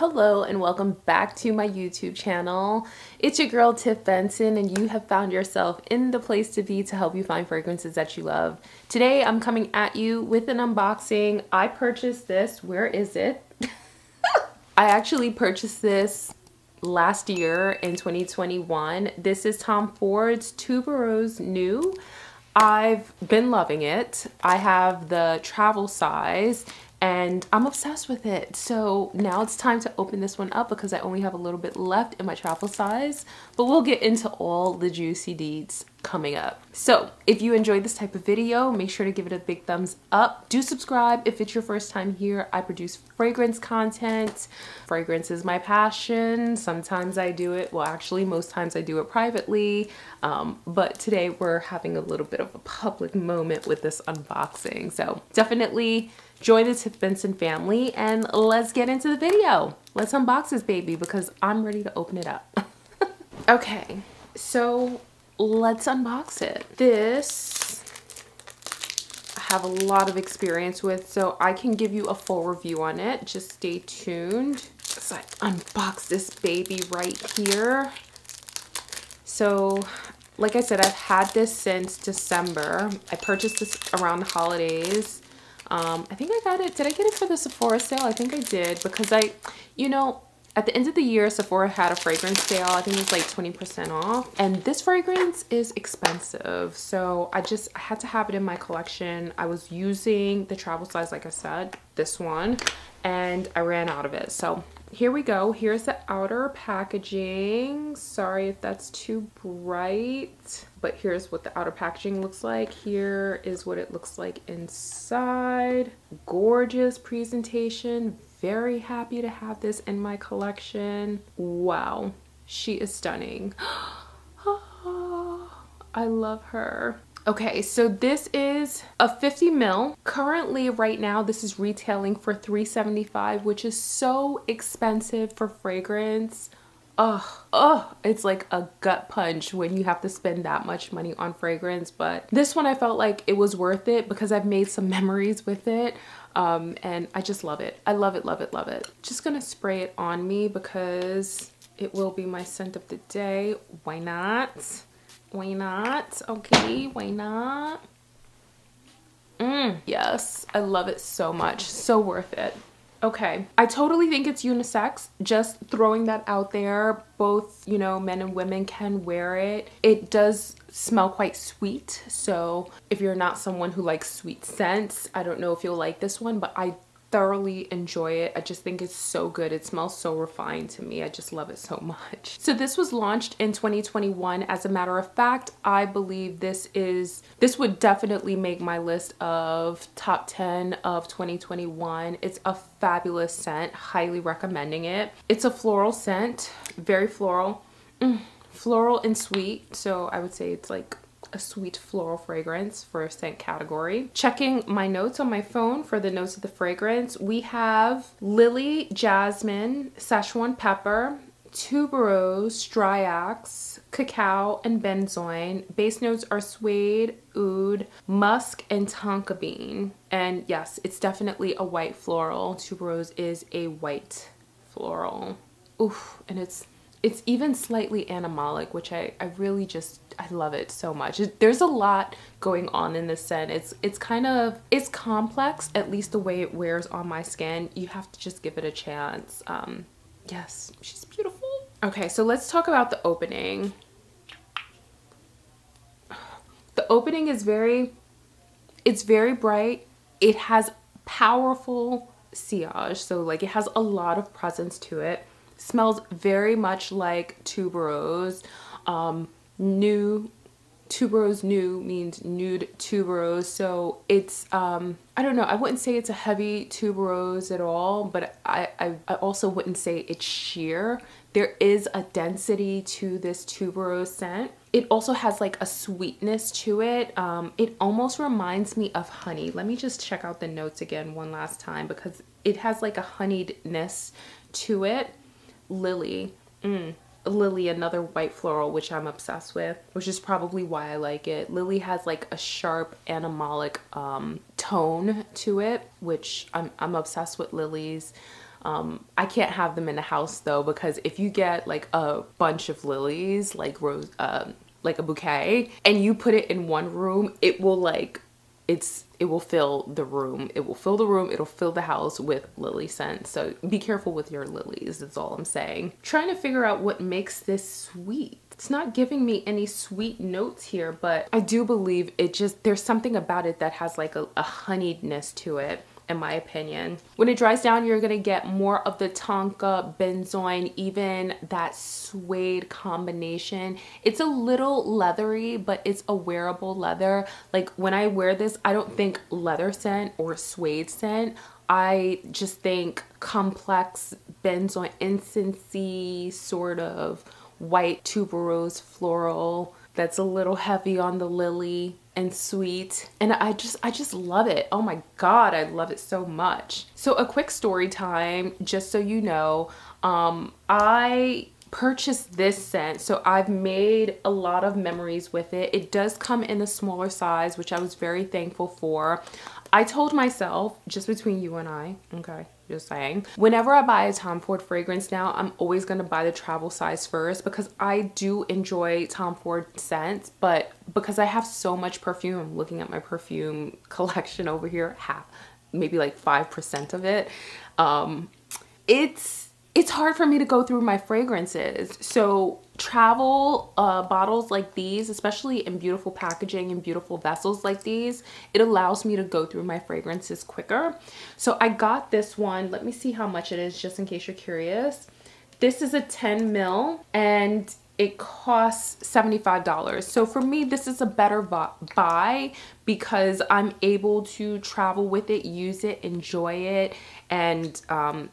Hello and welcome back to my YouTube channel. It's your girl Tiff Benson and you have found yourself in the place to be to help you find fragrances that you love. Today I'm coming at you with an unboxing. I purchased this. Where is it? I actually purchased this last year in 2021. This is Tom Ford's Tubereuse Nue. I've been loving it. I have the travel size and I'm obsessed with it. So now it's time to open this one up because I only have a little bit left in my travel size, but we'll get into all the juicy deeds coming up. So if you enjoyed this type of video, make sure to give it a big thumbs up. Do subscribe if it's your first time here. I produce fragrance content. Fragrance is my passion. Sometimes I do it, well actually most times I do it privately, but today we're having a little bit of a public moment with this unboxing. So definitely join the Tiff Benson family and let's get into the video. Let's unbox this baby because I'm ready to open it up. Okay, so let's unbox it. This I have a lot of experience with, so I can give you a full review on it. Just stay tuned as I unbox this baby right here. So like I said, I've had this since December. I purchased this around the holidays. I think I got it. Did I get it for the Sephora sale? I think I did because at the end of the year, Sephora had a fragrance sale. I think it was like 20% off. And this fragrance is expensive. So I had to have it in my collection. I was using the travel size, like I said, this one, and I ran out of it. So here we go. Here's the outer packaging. Sorry if that's too bright, but here's what the outer packaging looks like. Here is what it looks like inside. Gorgeous presentation. Very happy to have this in my collection. Wow, she is stunning. I love her. Okay, so this is a 50 ml. Currently, right now, this is retailing for $3.75, which is so expensive for fragrance. It's like a gut punch when you have to spend that much money on fragrance. But this one, I felt like it was worth it because I've made some memories with it. And I just love it. I love it, love it, love it. Just gonna spray it on me because it will be my scent of the day. Why not? Why not? Okay, why not? Yes, I love it so much. So worth it. Okay, I totally think it's unisex. Just throwing that out there. Both, men and women can wear it. It does smell quite sweet. So if you're not someone who likes sweet scents, I don't know if you'll like this one, but I thoroughly enjoy it. I just think it's so good. It smells so refined to me. I just love it so much. So this was launched in 2021. As a matter of fact, I believe this would definitely make my list of top 10 of 2021. It's a fabulous scent. Highly recommending it. It's a floral scent, very floral. Floral and sweet. So I would say it's like a sweet floral fragrance for a scent category. Checking my notes on my phone for the notes of the fragrance, we have lily, jasmine, Szechuan pepper, tuberose, dryax, cacao, and benzoin. Base notes are suede, oud, musk, and tonka bean. And yes, it's definitely a white floral. Tuberose is a white floral. Oof, and it's even slightly animalic, which I really I love it so much. There's a lot going on in this scent. It's complex, at least the way it wears on my skin. You have to just give it a chance. Yes, she's beautiful. Okay, so let's talk about the opening. The opening is very bright. It has tuberose sillage, so like it has a lot of presence to it. Smells very much like tuberose. Tubereuse Nue means nude tuberose, so it's I don't know, I wouldn't say it's a heavy tuberose at all, but I also wouldn't say it's sheer. There is a density to this tuberose scent. It also has like a sweetness to it. It almost reminds me of honey. Let me just check out the notes again one last time because it has like a honeyedness to it. Lily. Lily, another white floral, which I'm obsessed with, which is probably why I like it. Lily has like a sharp animalic tone to it, which I'm obsessed with lilies. I can't have them in the house though, because if you get like a bunch of lilies, like rose, like a bouquet, and you put it in one room, it will like, it will fill the room. It will fill the room. It'll fill the house with lily scent. So be careful with your lilies. That's all I'm saying. Trying to figure out what makes this sweet. It's not giving me any sweet notes here, but I do believe it just, there's something about it that has like a honeyedness to it, in my opinion. When it dries down, you're gonna get more of the tonka, benzoin, even that suede combination. It's a little leathery, but it's a wearable leather. Like when I wear this, I don't think leather scent or suede scent. I just think complex benzoin, incensey, sort of white tuberose floral that's a little heavy on the lily and sweet, and I just love it. Oh my god, I love it so much. So a quick story time, just so you know, I purchased this scent, so I've made a lot of memories with it. It does come in a smaller size, which I was very thankful for. I told myself, just between you and I, okay, just saying, whenever I buy a Tom Ford fragrance now, I'm always going to buy the travel size first, because I do enjoy Tom Ford scents, but because I have so much perfume, I'm looking at my perfume collection over here, maybe like 5% of it, it's hard for me to go through my fragrances. So travel bottles like these, especially in beautiful packaging and beautiful vessels like these, it allows me to go through my fragrances quicker. So I got this one. Let me see how much it is, just in case you're curious. This is a 10 ml and it costs $75. So for me, this is a better buy because I'm able to travel with it, use it, enjoy it, and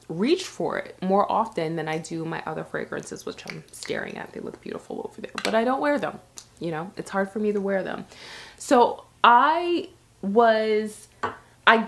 reach for it more often than I do my other fragrances, which I'm staring at. They look beautiful over there, but I don't wear them. You know, it's hard for me to wear them. So I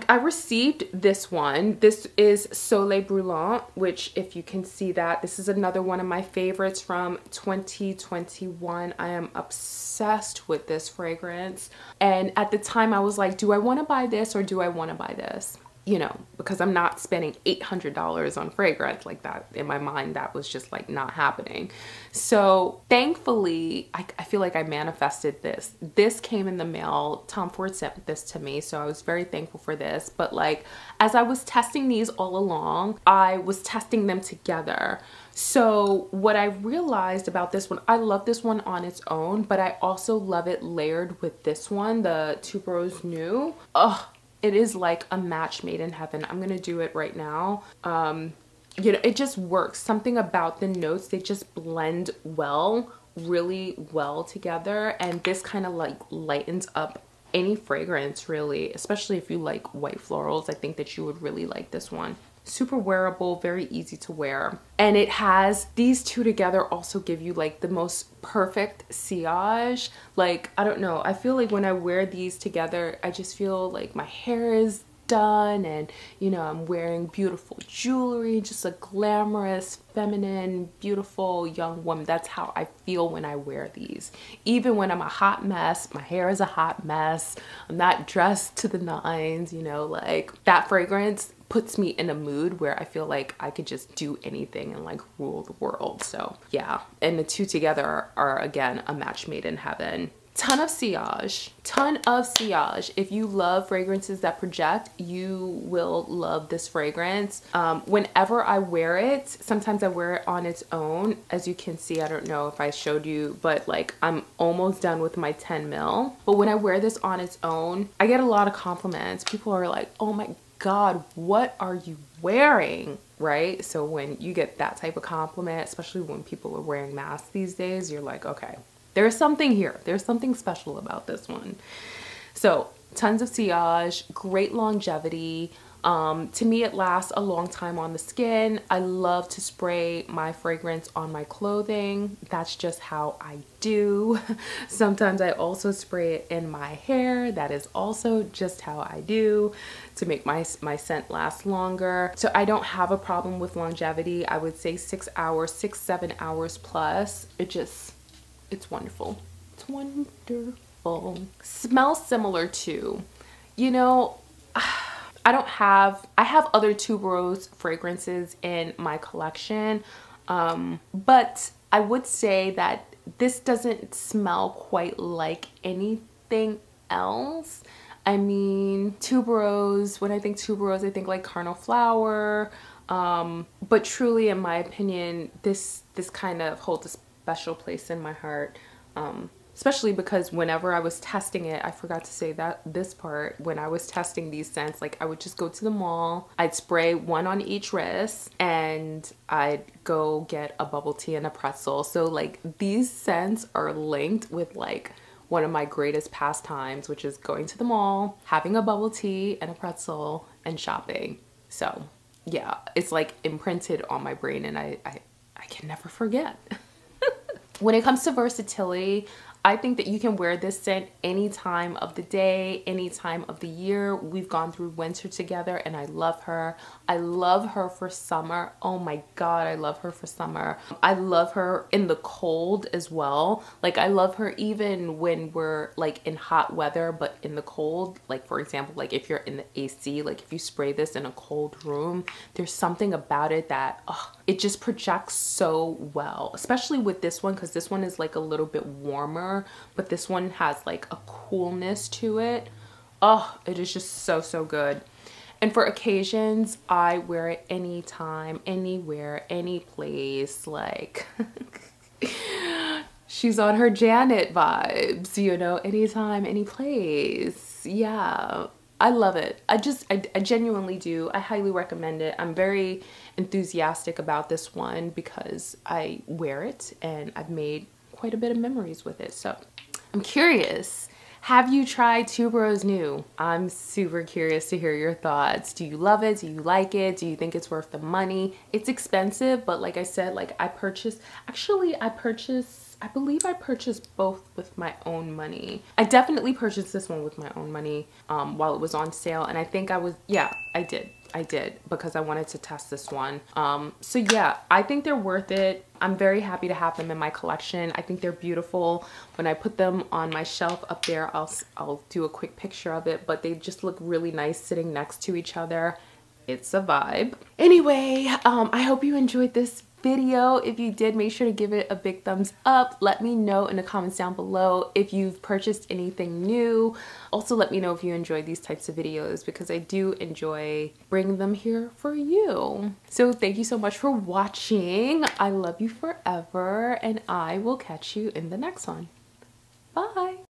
received this one. This is Soleil Brûlant, which, if you can see that, this is another one of my favorites from 2021. I am obsessed with this fragrance. And at the time I was like, do I want to buy this or do I want to buy this? You know, because I'm not spending $800 on fragrance like that. In my mind, that was just like not happening. So thankfully, I feel like I manifested this. This came in the mail. Tom Ford sent this to me, so I was very thankful for this. But like, as I was testing these all along, I was testing them together. So what I realized about this one, I love this one on its own, but I also love it layered with this one, the Tubereuse Nue. Ugh. It is like a match made in heaven. I'm gonna do it right now. You know, it just works. Something about the notes, they just blend well, really well together. And this kind of like lightens up any fragrance really, especially if you like white florals. I think that you would really like this one. Super wearable, very easy to wear. And it has, these two together also give you like the most perfect sillage. Like, I don't know, I feel like when I wear these together, I just feel like my hair is done and, you know, I'm wearing beautiful jewelry, just a glamorous, feminine, beautiful young woman. That's how I feel when I wear these. Even when I'm a hot mess, my hair is a hot mess, I'm not dressed to the nines, you know, like that fragrance puts me in a mood where I feel like I could just do anything and like rule the world. So yeah, and the two together are again a match made in heaven. Ton of sillage, ton of sillage. If you love fragrances that project, you will love this fragrance. Whenever I wear it, sometimes I wear it on its own. As you can see, I don't know if I showed you, but like I'm almost done with my 10 ml. But when I wear this on its own, I get a lot of compliments. People are like, oh my God, what are you wearing? Right? So when you get that type of compliment, especially when people are wearing masks these days, you're like, okay, there's something here. There's something special about this one. So tons of sillage, great longevity. To me, it lasts a long time on the skin. I love to spray my fragrance on my clothing. That's just how I do. Sometimes I also spray it in my hair. That is also just how I do to make my scent last longer. So I don't have a problem with longevity. I would say 6 hours, 6-7 hours plus. It's wonderful. It's wonderful. Smells similar to, you know, I I have other tuberose fragrances in my collection, but I would say that this doesn't smell quite like anything else. I mean, tuberose, when I think tuberose, I think like Carnal Flower, but truly, in my opinion, this kind of holds a special place in my heart, especially because whenever I was testing it, I forgot to say that this part, when I was testing these scents, like I would just go to the mall, I'd spray one on each wrist, and I'd go get a bubble tea and a pretzel. So like these scents are linked with like one of my greatest pastimes, which is going to the mall, having a bubble tea and a pretzel, and shopping. So yeah, it's like imprinted on my brain, and I can never forget. When it comes to versatility, I think that you can wear this scent any time of the day, any time of the year. We've gone through winter together, and I love her. I love her for summer. Oh my God, I love her for summer. I love her in the cold as well. Like I love her even when we're like in hot weather, but in the cold. Like for example, like if you're in the AC, like if you spray this in a cold room, there's something about it that, it just projects so well, especially with this one, because this one is like a little bit warmer, but this one has like a coolness to it. Oh, it is just so, so good. And for occasions, I wear it anytime, anywhere, any place. Like she's on her Janet vibes, you know, anytime, any place. Yeah, I love it. I genuinely do. I highly recommend it. I'm very enthusiastic about this one because I wear it and I've made quite a bit of memories with it. So I'm curious, have you tried Tubereuse Nue? I'm super curious to hear your thoughts. Do you love it? Do you like it? Do you think it's worth the money? It's expensive, but like I said, like I believe I purchased both with my own money. I definitely purchased this one with my own money while it was on sale, and I think I did because I wanted to test this one. So yeah, I think they're worth it. I'm very happy to have them in my collection. I think they're beautiful. When I put them on my shelf up there, I'll do a quick picture of it, but they just look really nice sitting next to each other. It's a vibe. Anyway, I hope you enjoyed this video. If you did, make sure to give it a big thumbs up. Let me know in the comments down below if you've purchased anything new. Also, let me know if you enjoy these types of videos because I do enjoy bringing them here for you. So thank you so much for watching. I love you forever, and I will catch you in the next one. Bye.